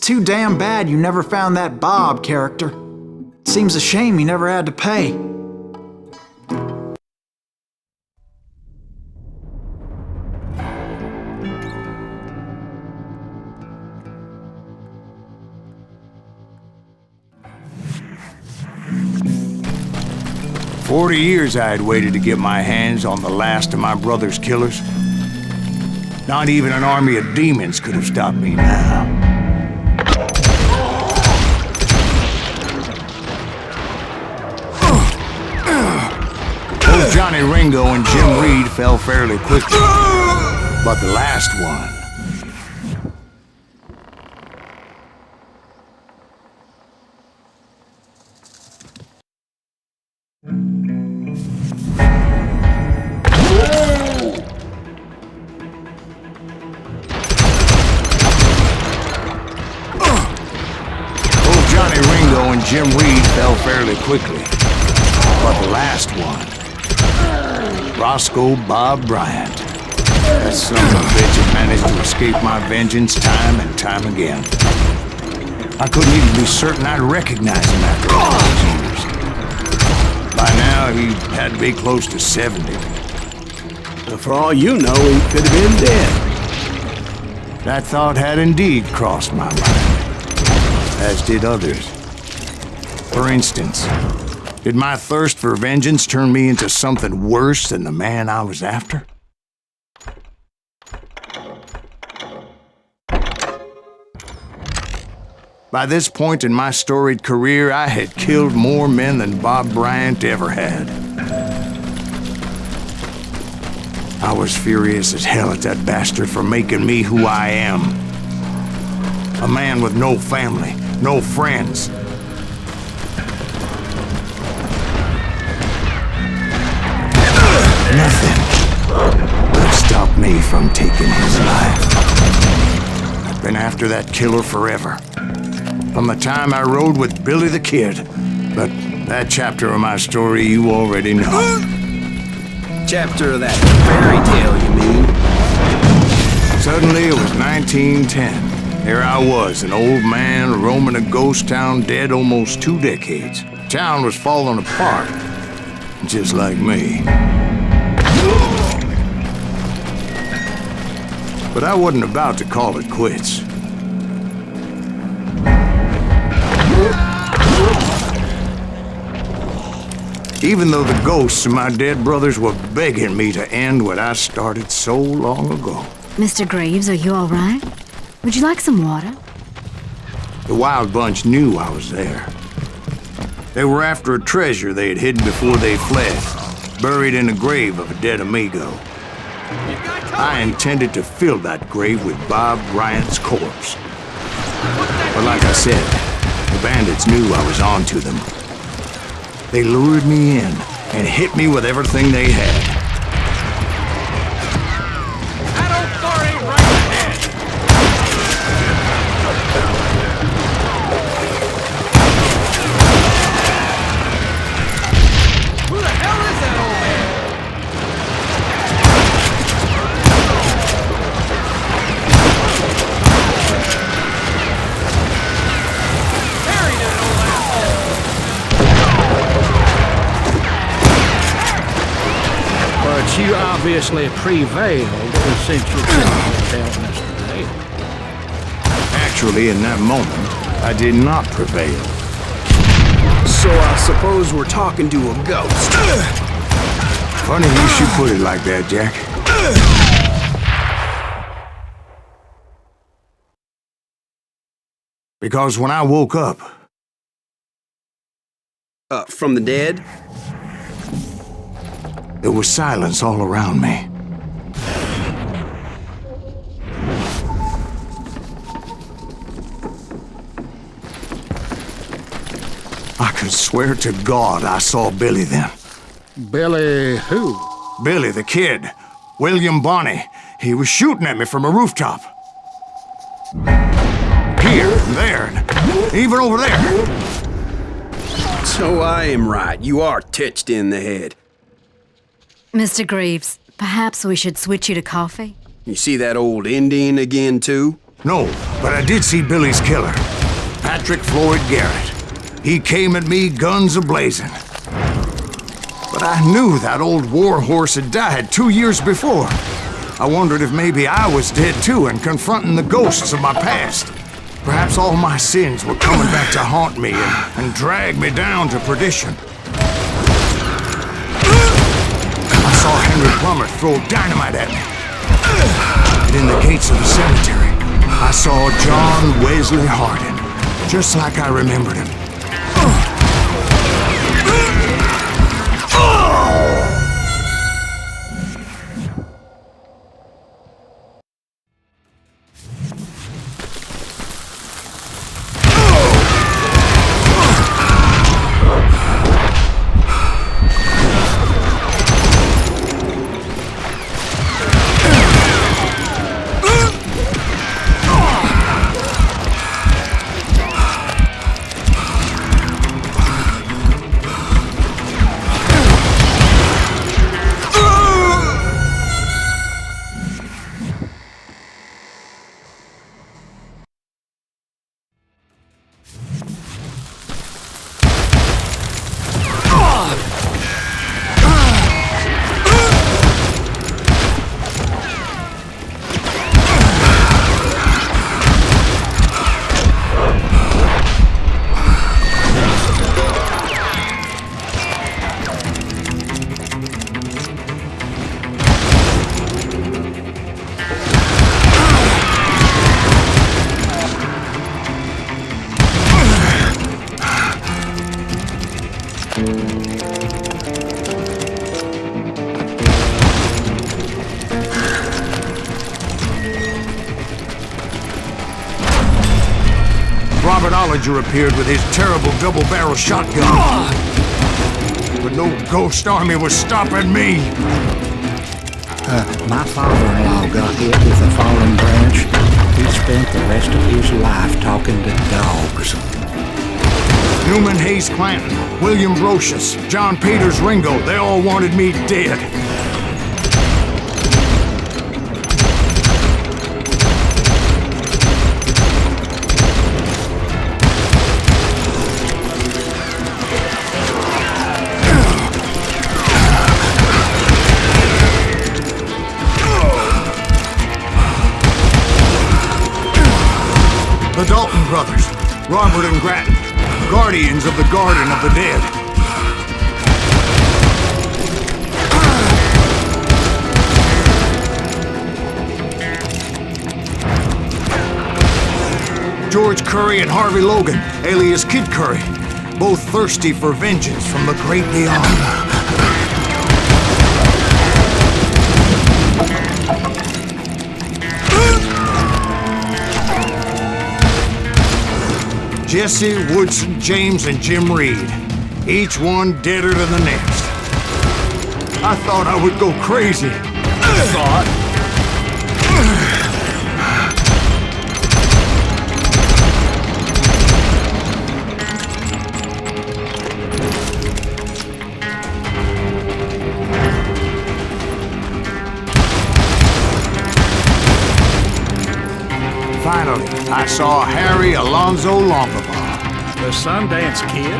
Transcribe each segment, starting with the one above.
too damn bad you never found that Bob character. Seems a shame you never had to pay. 40 years I had waited to get my hands on the last of my brother's killers. Not even an army of demons could have stopped me now. Both Johnny Ringo and Jim Reed fell fairly quickly, but the last one... Jim Reed fell fairly quickly, but the last one, Roscoe Bob Bryant. That son of a bitch had managed to escape my vengeance time and time again. I couldn't even be certain I'd recognize him after all those years. By now, he had to be close to 70. But for all you know, he could have been dead. That thought had indeed crossed my mind, as did others. For instance, did my thirst for vengeance turn me into something worse than the man I was after? By this point in my storied career, I had killed more men than Bob Bryant ever had. I was furious as hell at that bastard for making me who I am. A man with no family, no friends. Nothing would stop me from taking his life. I've been after that killer forever. From the time I rode with Billy the Kid. But that chapter of my story you already know. Chapter of that fairy tale, you mean? Suddenly it was 1910. Here I was, an old man roaming a ghost town dead almost 2 decades. Town was falling apart, just like me. But I wasn't about to call it quits. Even though the ghosts of my dead brothers were begging me to end what I started so long ago. Mr. Greaves, are you all right? Would you like some water? The Wild Bunch knew I was there. They were after a treasure they had hidden before they fled, buried in the grave of a dead amigo. I intended to fill that grave with Bob Bryant's corpse. But like I said, the bandits knew I was on to them. They lured me in and hit me with everything they had. You obviously prevailed since you telling us today. Actually, in that moment, I did not prevail. So I suppose we're talking to a ghost. Funny you should put it like that, Jack. Because when I woke up... From the dead? There was silence all around me. I could swear to God I saw Billy then. Billy who? Billy the Kid. William Bonney. He was shooting at me from a rooftop. Here, there, and even over there. So I am right. You are touched in the head. Mr. Greaves, perhaps we should switch you to coffee? You see that old Indian again, too? No, but I did see Billy's killer, Patrick Floyd Garrett. He came at me guns a-blazing. But I knew that old war horse had died 2 years before. I wondered if maybe I was dead too and confronting the ghosts of my past. Perhaps all my sins were coming back to haunt me and drag me down to perdition. I saw Henry Plummer throw dynamite at me. And in the gates of the cemetery, I saw John Wesley Hardin, just like I remembered him. Robert Ollinger appeared with his terrible double-barrel shotgun. But no ghost army was stopping me. My father-in-law got hit with a fallen branch. He spent the rest of his life talking to dogs. Newman Hayes Clanton, William Brocious, John Peters Ringo, they all wanted me dead. The Dalton brothers, Robert and Grattan, guardians of the Garden of the Dead. George Curry and Harvey Logan, alias Kid Curry, both thirsty for vengeance from the great beyond. Jesse, Woodson, James, and Jim Reed. Each one deader than the next. I thought I would go crazy. Finally, I saw Harry Alonzo Longabaugh. The Sundance Kid?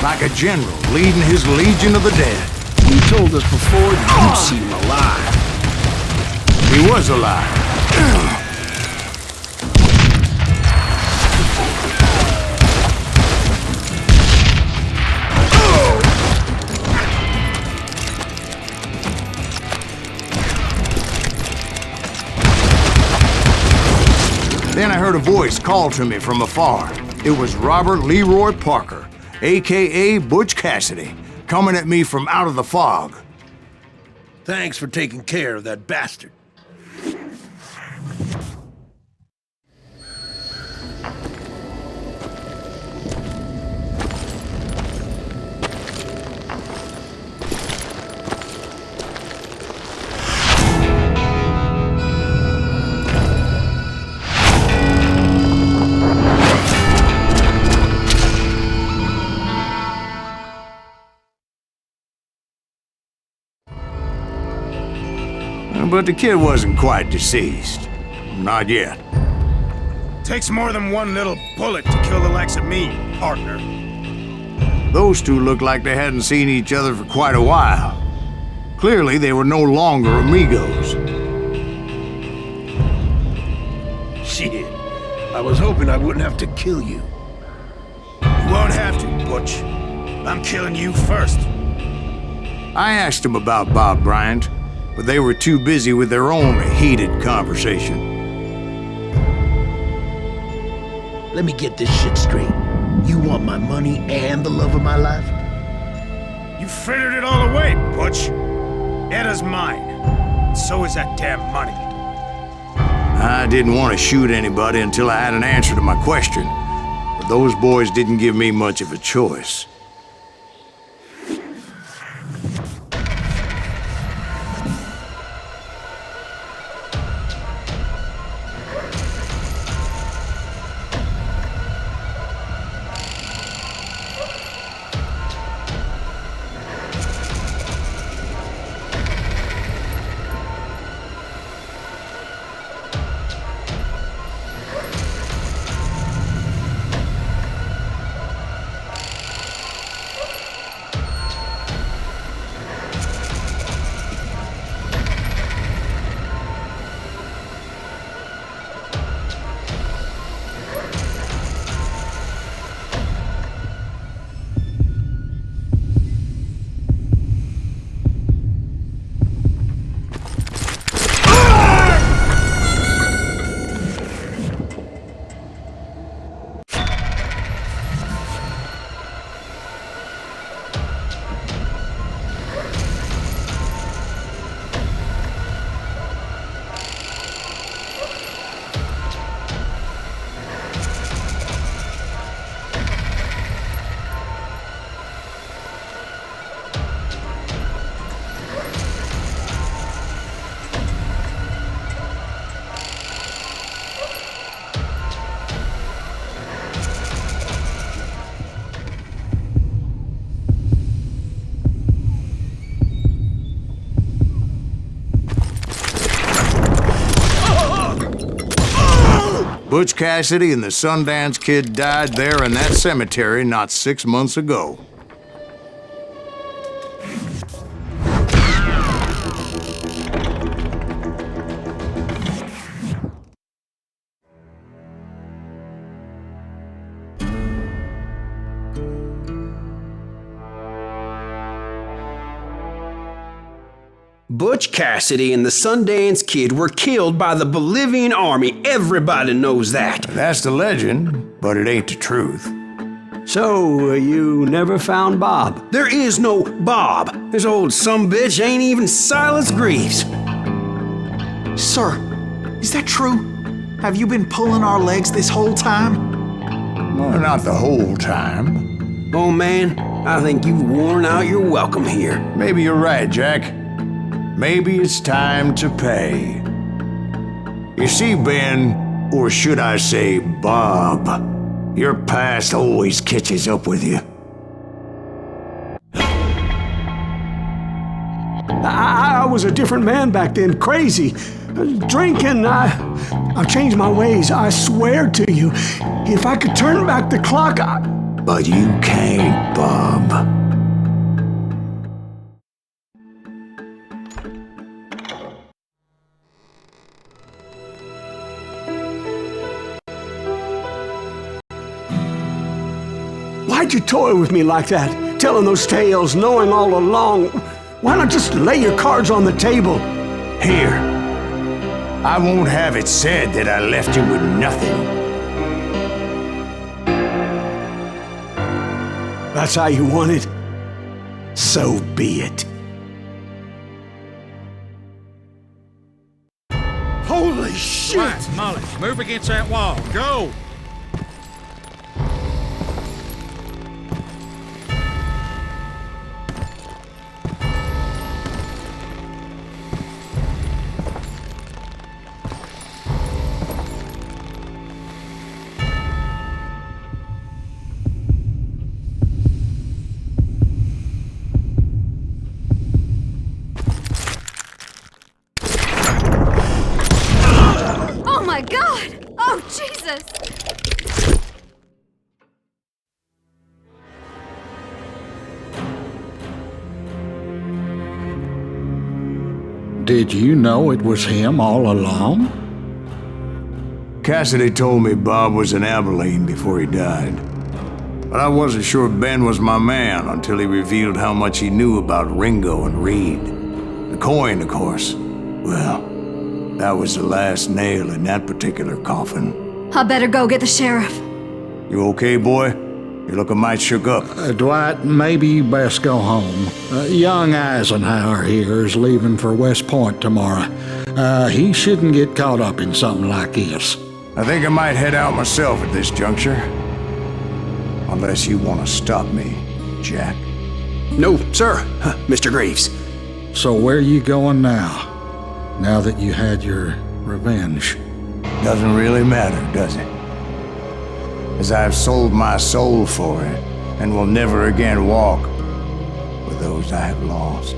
Like a general leading his legion of the dead. You told us before that you'd seen him alive. He was alive. Then I heard a voice call to me from afar. It was Robert Leroy Parker, a.k.a. Butch Cassidy, coming at me from out of the fog. Thanks for taking care of that bastard. But the kid wasn't quite deceased. not yet. Takes more than one little bullet to kill the likes of me, partner. Those two looked like they hadn't seen each other for quite a while. Clearly, they were no longer amigos. Shit. I was hoping I wouldn't have to kill you. You won't have to, Butch. I'm killing you first. I asked them about Bob Bryant, but they were too busy with their own heated conversation. Let me get this shit straight. You want my money and the love of my life? You frittered it all away, Butch. Eda's mine. So is that damn money. I didn't want to shoot anybody until I had an answer to my question, but those boys didn't give me much of a choice. Butch Cassidy and the Sundance Kid died there in that cemetery not 6 months ago. Butch Cassidy and the Sundance Kid were killed by the Bolivian army. Everybody knows that. That's the legend, but it ain't the truth. So, you never found Bob? There is no Bob. This old sumbitch ain't even Silas Greaves. Sir, is that true? Have you been pulling our legs this whole time? Well, not the whole time. Oh man, I think you've worn out your welcome here. Maybe you're right, Jack. Maybe it's time to pay. You see, Ben, or should I say Bob, your past always catches up with you. I was a different man back then, crazy. Drinking, I've changed my ways, I swear to you. If I could turn back the clock, But you can't, Bob. Why'd you toy with me like that? Telling those tales, knowing all along. Why not just lay your cards on the table? Here. I won't have it said that I left you with nothing. That's how you want it? So be it. Holy shit! Right, Molly, move against that wall. Go! Oh my Did you know it was him all along? Cassidy told me Bob was in Abilene before he died. But I wasn't sure Ben was my man until he revealed how much he knew about Ringo and Reed. The coin, of course. Well, that was the last nail in that particular coffin. I better go get the sheriff. You okay, boy? You're looking mighty shook up. Dwight, maybe you best go home. Young Eisenhower here is leaving for West Point tomorrow. He shouldn't get caught up in something like this. I think I might head out myself at this juncture. Unless you want to stop me, Jack. No, sir, Mr. Greaves. So where you going now? Now that you had your revenge? Doesn't really matter, does it? As I've sold my soul for it, and will never again walk with those I have lost.